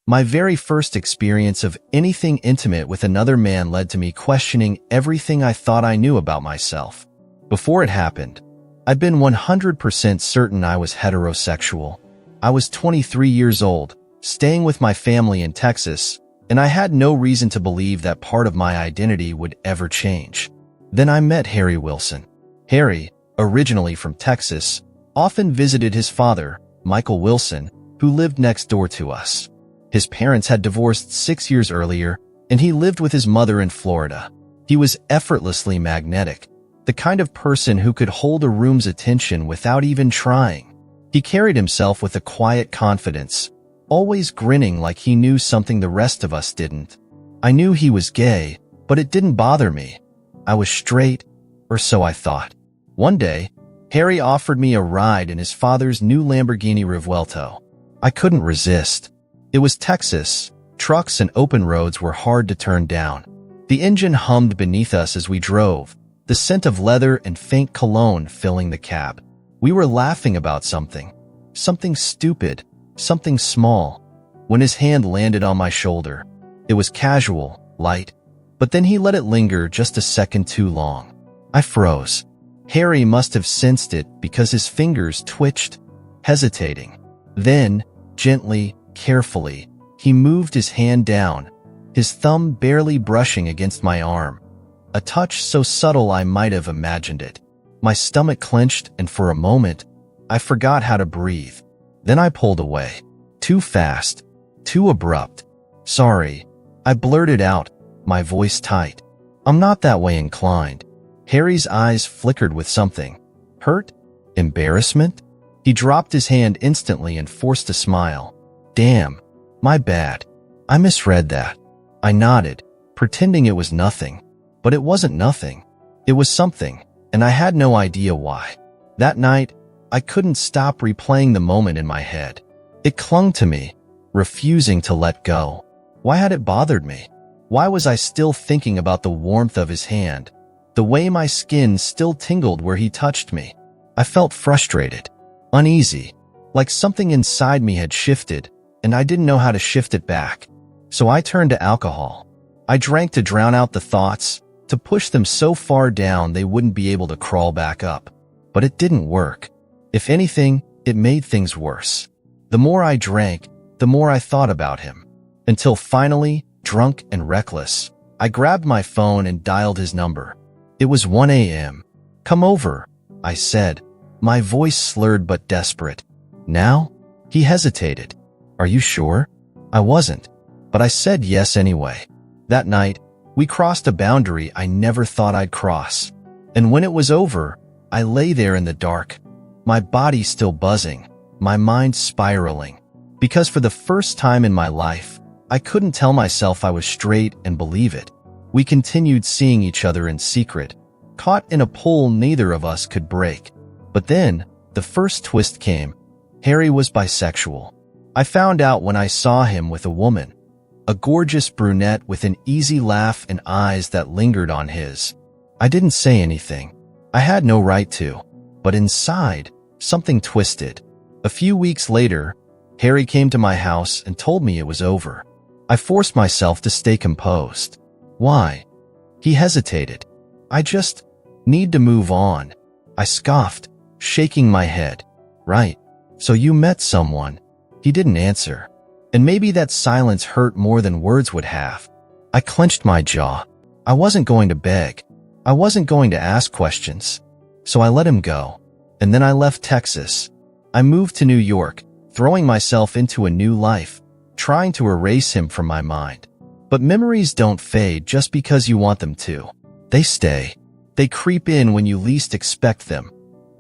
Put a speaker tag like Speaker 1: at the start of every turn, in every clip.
Speaker 1: My very first experience of anything intimate with another man led to me questioning everything I thought I knew about myself. Before it happened, I'd been 100% certain I was heterosexual. I was 23 years old, staying with my family in Texas, and I had no reason to believe that part of my identity would ever change. Then I met Harry Wilson. Harry, originally from Texas, often visited his father, Michael Wilson, who lived next door to us. His parents had divorced 6 years earlier, and he lived with his mother in Florida. He was effortlessly magnetic, the kind of person who could hold a room's attention without even trying. He carried himself with a quiet confidence, always grinning like he knew something the rest of us didn't. I knew he was gay, but it didn't bother me. I was straight, or so I thought. One day, Harry offered me a ride in his father's new Lamborghini Revuelto. I couldn't resist. It was Texas. Trucks and open roads were hard to turn down. The engine hummed beneath us as we drove, the scent of leather and faint cologne filling the cab. We were laughing about something stupid, something small, when his hand landed on my shoulder. It was casual, light, but then he let it linger just a second too long. I froze. Harry must have sensed it because his fingers twitched, hesitating. Then, gently, carefully, he moved his hand down, his thumb barely brushing against my arm. A touch so subtle I might have imagined it. My stomach clenched, and for a moment, I forgot how to breathe. Then I pulled away. Too fast, too abrupt. Sorry, I blurted out, my voice tight. I'm not that way inclined. Harry's eyes flickered with something. Hurt? Embarrassment? He dropped his hand instantly and forced a smile. Damn, my bad. I misread that. I nodded, pretending it was nothing. But it wasn't nothing. It was something, and I had no idea why. That night, I couldn't stop replaying the moment in my head. It clung to me, refusing to let go. Why had it bothered me? Why was I still thinking about the warmth of his hand, the way my skin still tingled where he touched me? I felt frustrated, uneasy, like something inside me had shifted, and I didn't know how to shift it back. So I turned to alcohol. I drank to drown out the thoughts, to push them so far down they wouldn't be able to crawl back up. But it didn't work. If anything, it made things worse. The more I drank, the more I thought about him. Until finally, drunk and reckless, I grabbed my phone and dialed his number. It was 1 a.m. Come over, I said, my voice slurred but desperate. Now? He hesitated. Are you sure? I wasn't, but I said yes anyway. That night, we crossed a boundary I never thought I'd cross. And when it was over, I lay there in the dark, my body still buzzing, my mind spiraling. Because for the first time in my life, I couldn't tell myself I was straight and believe it. We continued seeing each other in secret, caught in a pull neither of us could break. But then, the first twist came. Harry was bisexual. I found out when I saw him with a woman, a gorgeous brunette with an easy laugh and eyes that lingered on his. I didn't say anything. I had no right to. But inside, something twisted. A few weeks later, Harry came to my house and told me it was over. I forced myself to stay composed. Why? He hesitated. I just need to move on. I scoffed, shaking my head. Right. So you met someone. He didn't answer. And maybe that silence hurt more than words would have. I clenched my jaw. I wasn't going to beg. I wasn't going to ask questions. So I let him go. And then I left Texas. I moved to New York, throwing myself into a new life, trying to erase him from my mind. But memories don't fade just because you want them to. They stay. They creep in when you least expect them.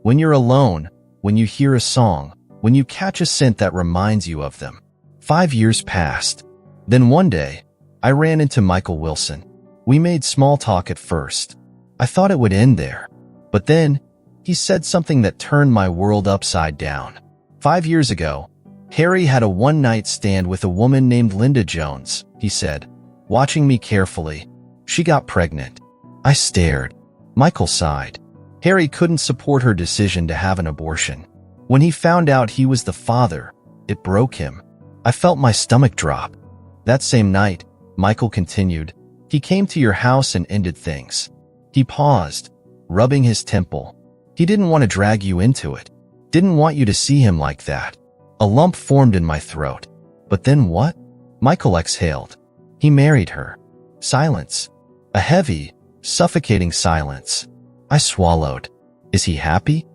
Speaker 1: When you're alone, when you hear a song, when you catch a scent that reminds you of them. 5 years passed. Then one day, I ran into Michael Wilson. We made small talk at first. I thought it would end there. But then, he said something that turned my world upside down. 5 years ago, Harry had a one-night stand with a woman named Linda Jones, he said, watching me carefully. She got pregnant. I stared. Michael sighed. Harry couldn't support her decision to have an abortion. When he found out he was the father, it broke him. I felt my stomach drop. That same night, Michael continued, he came to your house and ended things. He paused, rubbing his temple. He didn't want to drag you into it. Didn't want you to see him like that. A lump formed in my throat. But then what? Michael exhaled. He married her. Silence. A heavy, suffocating silence. I swallowed. Is he happy?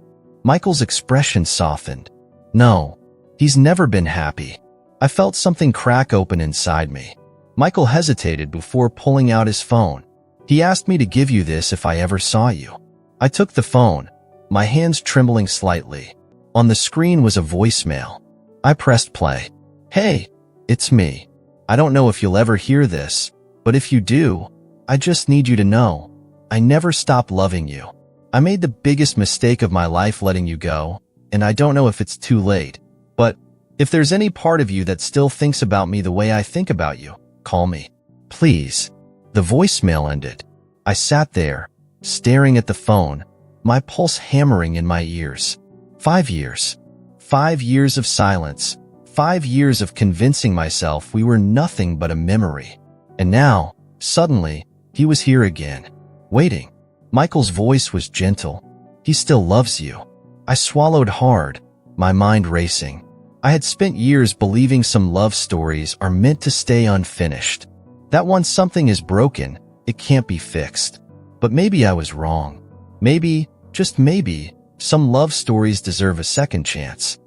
Speaker 1: Michael's expression softened. No, he's never been happy. I felt something crack open inside me. Michael hesitated before pulling out his phone. He asked me to give you this if I ever saw you. I took the phone, my hands trembling slightly. On the screen was a voicemail. I pressed play. Hey, it's me. I don't know if you'll ever hear this, but if you do, I just need you to know, I never stopped loving you. I made the biggest mistake of my life letting you go, and I don't know if it's too late, but if there's any part of you that still thinks about me the way I think about you, call me. Please. The voicemail ended. I sat there, staring at the phone, my pulse hammering in my ears. 5 years. 5 years of silence. 5 years of convincing myself we were nothing but a memory. And now, suddenly, he was here again, waiting. Michael's voice was gentle. He still loves you. I swallowed hard, my mind racing. I had spent years believing some love stories are meant to stay unfinished. That once something is broken, it can't be fixed. But maybe I was wrong. Maybe, just maybe, some love stories deserve a second chance.